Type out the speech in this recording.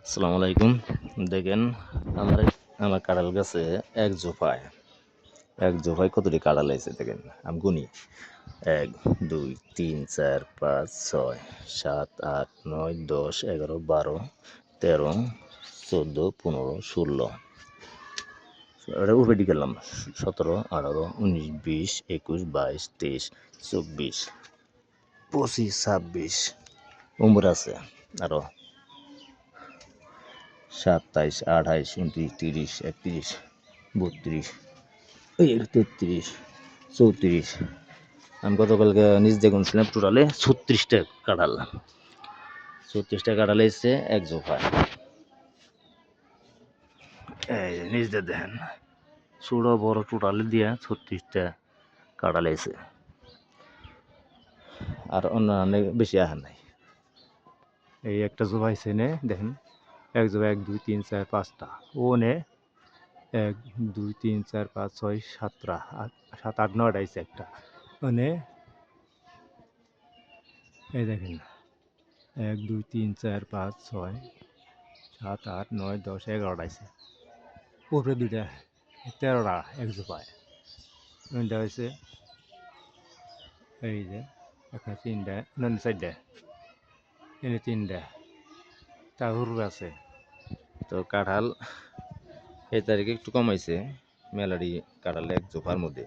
আসসালামু আলাইকুম। দেখেন আমার আমার কাঁঠাল গাছে এক জোপায় কতটি কাঁঠাল হয়েছে দেখেন। আমি গুনি ১, ২, ৩, ৪, ৫, ৬, ৭, ৮, ৯, ১০, ১১, ১২, ১৩, ১৪, ১৫, ১৬ এটা উপরে গেলাম ১৭, ১৮, ১৯, ২০, ২১, ২২, ২৩, ২৪, ২৫, ২৬ উমর আছে আরো ২৭, ২৮, ২৯, ৩০, ৩১, ৩২, ৩৩, ৩৪ আমি গতকালকে নিজ দিয়ে গুনছিলাম টোটালে ৩৬টা কাঁঠাল ৩৬টা কাঁঠাল এসছে এক জোফায়। এই যে নিজ দিয়ে দেখেন ছোটো বড় টোটালে দিয়ে ৩৬টা কাঁঠাল এসে আর অন্য বেশি আহার নাই। এই একটা জোফা এসে নে দেখেন এক জোফা ১, ২, ৩, ৪, ৫টা ও নে ১, ২, ৩, ৪, ৫, ৬, ৭টা ৭, ৮, ৯টা আইছে একটা মানে এই দেখেন ১, ২, ৩, ৪, ৫, ৬, ৭, ৮, ৯, ১০, ১১টা আইছে উপরে দুইটা ১৩টা এক জোপায় ওইটা হয়েছে এই যে এখানে ৩টা না ৪টা এনে ৩টা তার উপরে আছে। তো কাঁঠাল এই তারিখে একটু কমাইছে মেলাডি কাঁঠাল এক জোফার মধ্যে।